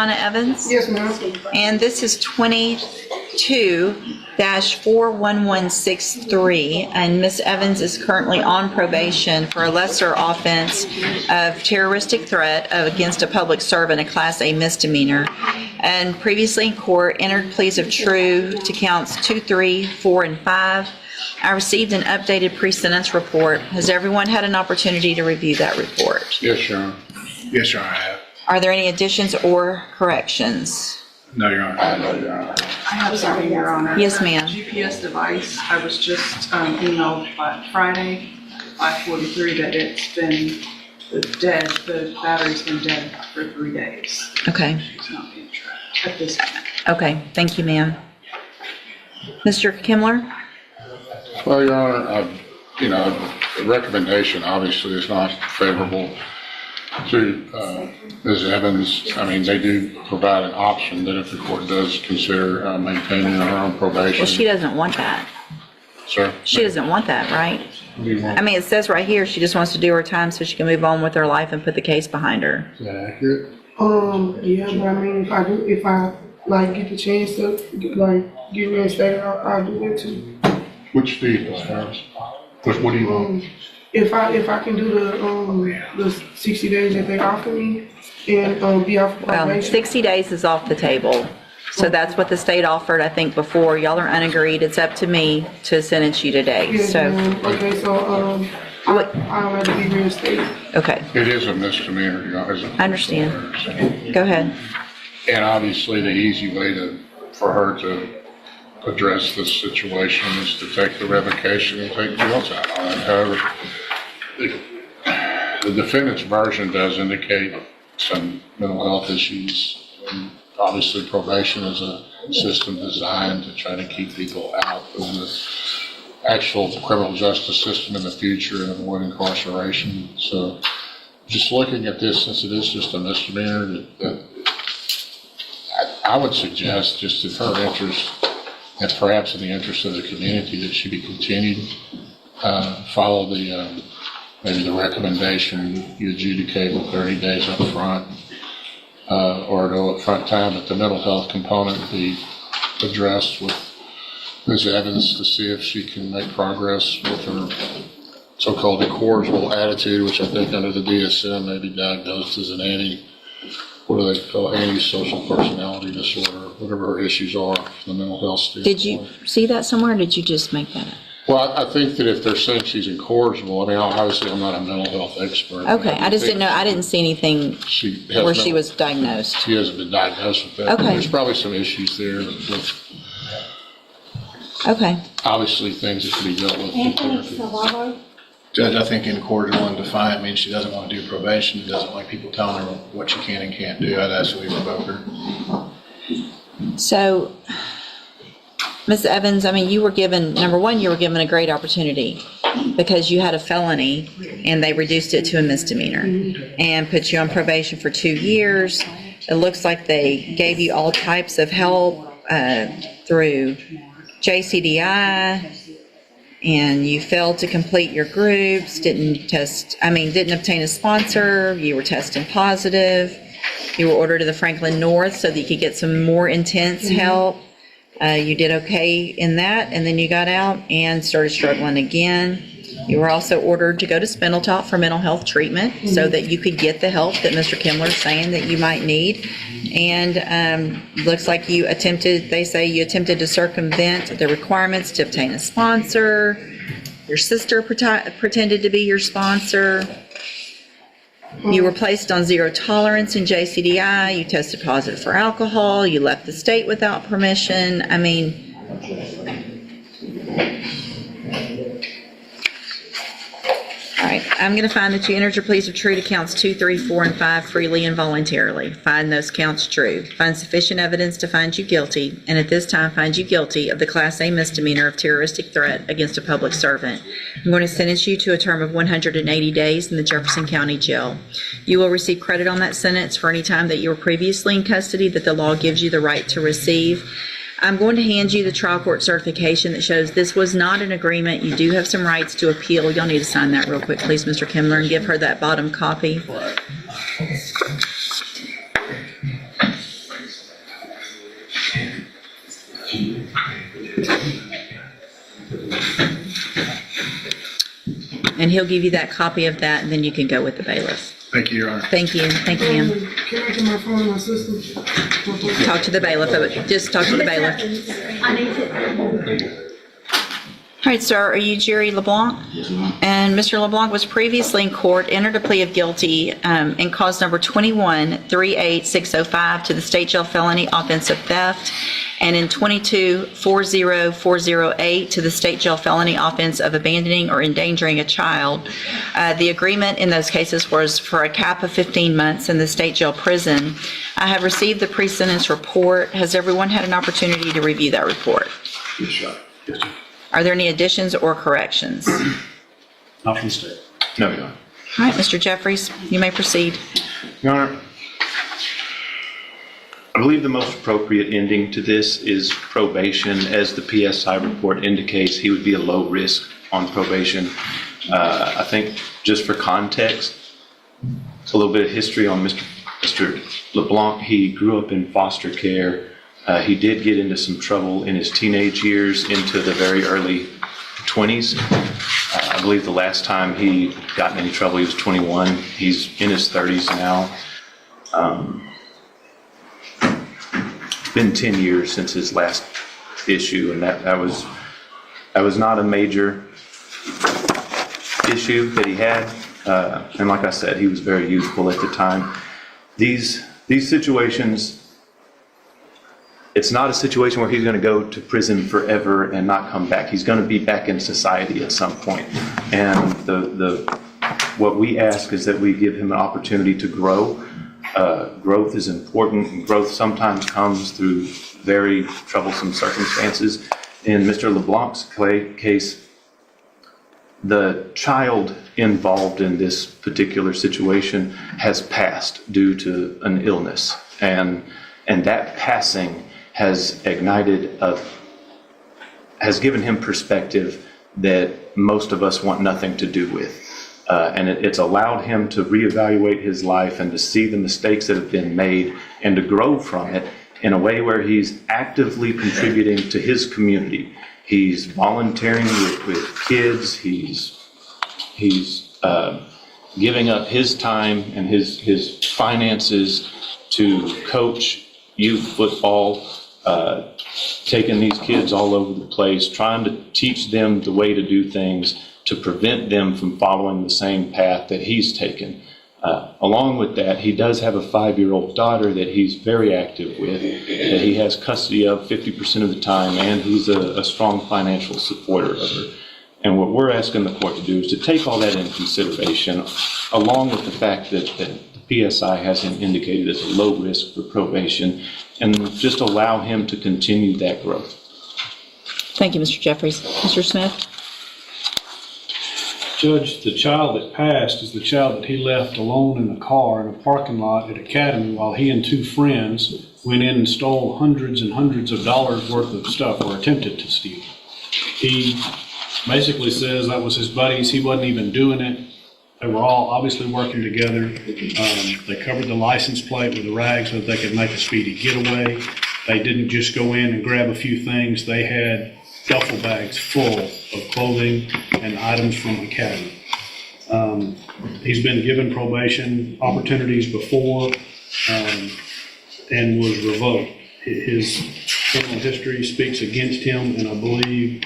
Donna Evans? Yes, ma'am. And this is 22-41163, and Ms. Evans is currently on probation for a lesser offense of terroristic threat against a public servant, a Class A misdemeanor, and previously in court entered pleas of true to counts 2, 3, 4, and 5. I received an updated pre-sentence report. Has everyone had an opportunity to review that report? Yes, Your Honor. Yes, Your Honor, I have. Are there any additions or corrections? No, Your Honor. No, Your Honor. I have something, Your Honor. Yes, ma'am. GPS device, I was just emailed by Friday, 5:43, that it's been dead, the battery's been dead for 3 days. Okay. It's not being tracked at this point. Okay, thank you, ma'am. Mr. Kimler? Well, Your Honor, the recommendation obviously is not favorable to Ms. Evans. I mean, they do provide an option that if the court does consider maintaining her own probation. Well, she doesn't want that. Sir? She doesn't want that, right? What do you want? I mean, it says right here, she just wants to do her time so she can move on with her life and put the case behind her. Is that accurate? Yeah, but I mean, if I like get the chance to like get reinstated, I'll do it too. Which do you want? What do you want? If I can do the 60 days that they offer me and be off Well, probation. 60 days is off the table. So that's what the state offered, I think, before. Y'all are unagreed. It's up to me to sentence you today, Yes, so, ma'am. Okay, so What- I'll have to be reinstated. okay, It is a misdemeanor, Your Honor. I understand. Go ahead. And obviously, the easy way for her to address this situation is to take the revocation and take guilt out on it. However, the defendant's version does indicate some mental health issues. And obviously, probation is a system designed to try to keep people out of the actual criminal justice system in the future and avoid incarceration. So just looking at this, since it is just a misdemeanor, I would suggest, just in her interest, and perhaps in the interest of the community, that she be continued, follow the, maybe the recommendation, you adjudicate with 30 days up front, or no upfront time, but the mental health component be addressed with Ms. Evans to see if she can make progress with her so-called incorrigible attitude, which I think under the DSM may be diagnosed as an antisocial personality disorder, whatever her issues are from the mental health standpoint. Did you see that somewhere, or did you just make that up? Well, I think that if they're saying she's incorrigible, I mean, obviously, I'm not a mental health expert. Okay, I just didn't know, I didn't see anything She has where she no- was diagnosed. She hasn't been diagnosed with that. Okay. There's probably some issues there with, Okay, obviously, things that can be dealt with in therapy. Judge, I think incorrigible and defiant means she doesn't want to do probation, doesn't like people telling her what she can and can't do. I'd ask that we revoke her. so, Ms. Evans, I mean, you were given, number one, you were given a great opportunity because you had a felony and they reduced it to a misdemeanor and put you on probation for 2 years. It looks like they gave you all types of help through JCDI, and you failed to complete your groups, didn't obtain a sponsor, you were testing positive, you were ordered to the Franklin North so that you could get some more intense help. You did okay in that, and then you got out and started struggling again. You were also ordered to go to Spindletop for mental health treatment so that you could get the help that Mr. Kimler is saying that you might need. And looks like they say you attempted to circumvent the requirements to obtain a sponsor. Your sister pretended to be your sponsor. You were placed on zero tolerance in JCDI. You tested positive for alcohol. You left the state without permission. I mean, all right, I'm going to find that you entered your pleas of true to counts 2, 3, 4, and 5 freely and voluntarily. Find those counts true. Find sufficient evidence to find you guilty, and at this time find you guilty of the Class A misdemeanor of terroristic threat against a public servant. I'm going to sentence you to a term of 180 days in the Jefferson County Jail. You will receive credit on that sentence for any time that you were previously in custody that the law gives you the right to receive. I'm going to hand you the trial court certification that shows this was not an agreement. You do have some rights to appeal. Y'all need to sign that real quick, please, Mr. Kimler, and give her that bottom copy. And he'll give you that copy of that, and then you can go with the bailiff. Thank you, Your Honor. Thank you, ma'am. Can I get my phone and my system? Talk to the bailiff, just talk to the bailiff. I need to. All right, sir, are you Jerry LeBlanc? And Mr. LeBlanc was previously in court, entered a plea of guilty in cause number 21-38605 to the state jail felony offense of theft, and in 22-40408 to the state jail felony offense of abandoning or endangering a child. The agreement in those cases was for a cap of 15 months in the state jail prison. I have received the pre-sentence report. Has everyone had an opportunity to review that report? Yes, Your Honor. Yes, sir. Are there any additions or corrections? Not from the state. No, Your Honor. All right, Mr. Jeffries, you may proceed. Your Honor, I believe the most appropriate ending to this is probation. As the PSI report indicates, he would be a low risk on probation. I think just for context, a little bit of history on Mr. LeBlanc. He grew up in foster care. He did get into some trouble in his teenage years into the very early 20s. I believe the last time he got in any trouble, he was 21. He's in his 30s now. It's been 10 years since his last issue, and that was not a major issue that he had. And like I said, he was very youthful at the time. These situations, it's not a situation where he's going to go to prison forever and not come back. He's going to be back in society at some point. And what we ask is that we give him an opportunity to grow. Growth is important, and growth sometimes comes through very troublesome circumstances. In Mr. LeBlanc's case, the child involved in this particular situation has passed due to an illness. And that passing has given him perspective that most of us want nothing to do with. And it's allowed him to reevaluate his life and to see the mistakes that have been made and to grow from it in a way where he's actively contributing to his community. He's volunteering with kids. He's giving up his time and his finances to coach youth football, taking these kids all over the place, trying to teach them the way to do things to prevent them from following the same path that he's taken. Along with that, he does have a 5-year-old daughter that he's very active with, that he has custody of 50% of the time, and he's a strong financial supporter of her. And what we're asking the court to do is to take all that into consideration, along with the fact that the PSI has him indicated as a low risk for probation, and just allow him to continue that growth. Thank you, Mr. Jeffries. Mr. Smith? Judge, the child that passed is the child that he left alone in the car in a parking lot at Academy while he and 2 friends went in and stole hundreds and hundreds of dollars worth of stuff, or attempted to steal. He basically says that was his buddies. He wasn't even doing it. They were all obviously working together. They covered the license plate with a rag so that they could make a speedy getaway. They didn't just go in and grab a few things. They had duffel bags full of clothing and items from Academy. He's been given probation opportunities before and was revoked. His criminal history speaks against him, and I believe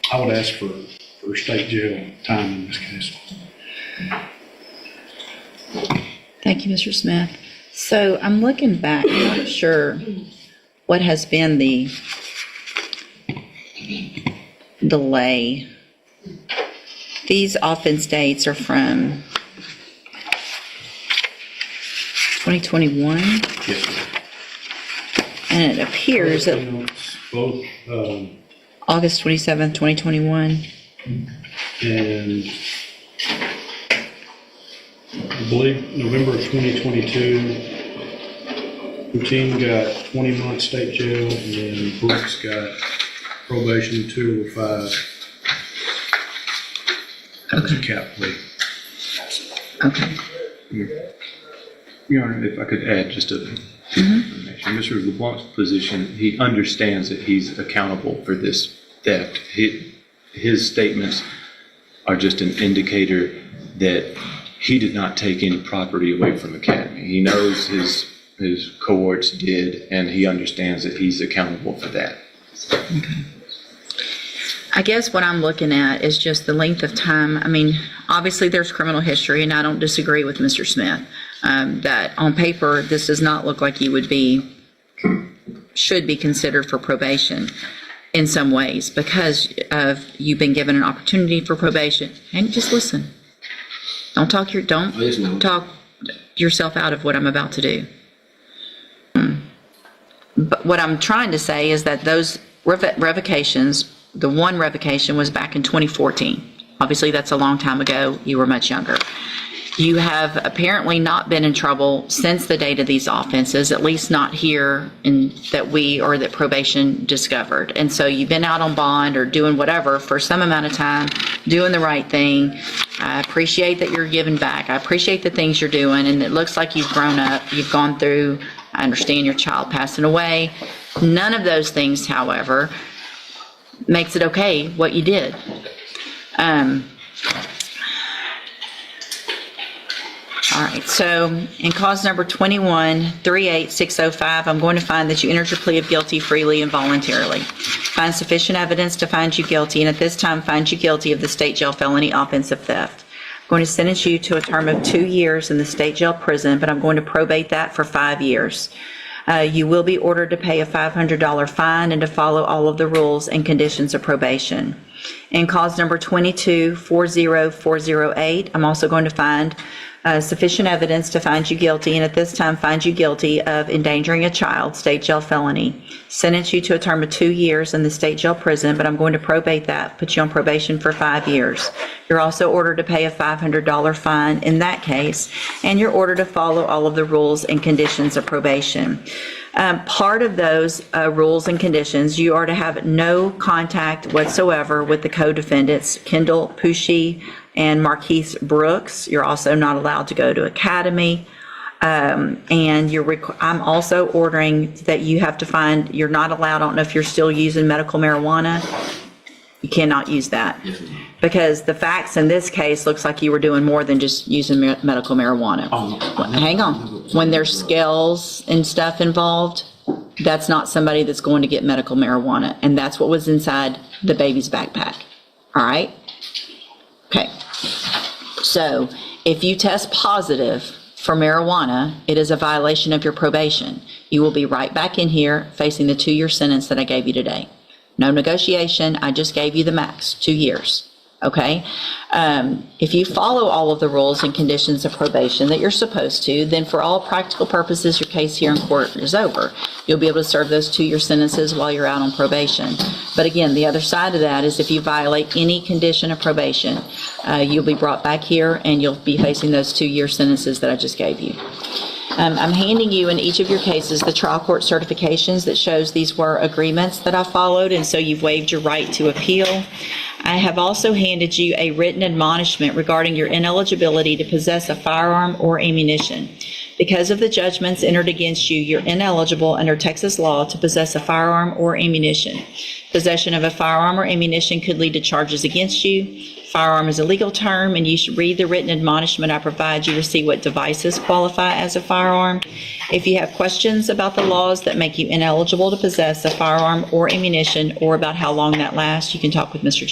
I would ask for state jail time in this case. Thank you, Mr. Smith. So I'm looking back, I'm not sure what has been the delay. These offense dates are from 2021, Yes, sir. and it appears that Both, August 27th, 2021. and I believe November of 2022, Routine got 20 months state jail, and then Brooks got probation 2 over 5. That was a cap plea. Okay. Your Honor, if I could add just a information. Mr. LeBlanc's position, he understands that he's accountable for this theft. his statements are just an indicator that he did not take any property away from Academy. He knows his cohorts did, and he understands that he's accountable for that. I guess what I'm looking at is just the length of time. I mean, obviously there's criminal history, and I don't disagree with Mr. Smith, that on paper, this does not look like you should be considered for probation in some ways because of you've been given an opportunity for probation. And just listen. Don't talk yourself out of what I'm about to do. But what I'm trying to say is that those revocations, the one revocation was back in 2014. Obviously, that's a long time ago. You were much younger. You have apparently not been in trouble since the date of these offenses, at least not here that probation discovered. And so you've been out on bond or doing whatever for some amount of time, doing the right thing. I appreciate that you're giving back. I appreciate the things you're doing, and it looks like you've grown up. You've gone through, I understand your child passing away. None of those things, however, makes it okay what you did. All right, so in cause number 21-38605, I'm going to find that you entered your plea of guilty freely and voluntarily. Find sufficient evidence to find you guilty, and at this time find you guilty of the state jail felony offensive theft. I'm going to sentence you to a term of 2 years in the state jail prison, but I'm going to probate that for 5 years. You will be ordered to pay a $500 fine and to follow all of the rules and conditions of probation. In cause number 22-40408, I'm also going to find sufficient evidence to find you guilty, and at this time find you guilty of endangering a child, state jail felony. Sentence you to a term of 2 years in the state jail prison, but I'm going to probate that, put you on probation for 5 years. You're also ordered to pay a $500 fine in that case, and you're ordered to follow all of the rules and conditions of probation. Part of those rules and conditions, you are to have no contact whatsoever with the co-defendants, Kendall Pushy and Marquise Brooks. You're also not allowed to go to Academy. And I'm also ordering that you have to find, you're not allowed, I don't know if you're still using medical marijuana. You cannot use that. Because the facts in this case looks like you were doing more than just using medical marijuana. Hang on. When there's scales and stuff involved, that's not somebody that's going to get medical marijuana. And that's what was inside the baby's backpack. All right? Okay. So if you test positive for marijuana, it is a violation of your probation. You will be right back in here facing the 2-year sentence that I gave you today. No negotiation. I just gave you the max, 2 years. Okay? If you follow all of the rules and conditions of probation that you're supposed to, then for all practical purposes, your case here in court is over. You'll be able to serve those 2-year sentences while you're out on probation. But again, the other side of that is if you violate any condition of probation, you'll be brought back here and you'll be facing those 2-year sentences that I just gave you. I'm handing you in each of your cases the trial court certifications that shows these were agreements that I followed, and so you've waived your right to appeal. I have also handed you a written admonishment regarding your ineligibility to possess a firearm or ammunition. Because of the judgments entered against you, you're ineligible under Texas law to possess a firearm or ammunition. Possession of a firearm or ammunition could lead to charges against you. Firearm is a legal term, and you should read the written admonishment I provide you to see what devices qualify as a firearm. If you have questions about the laws that make you ineligible to possess a firearm or ammunition, or about how long that lasts, you can talk with Mr. Jones.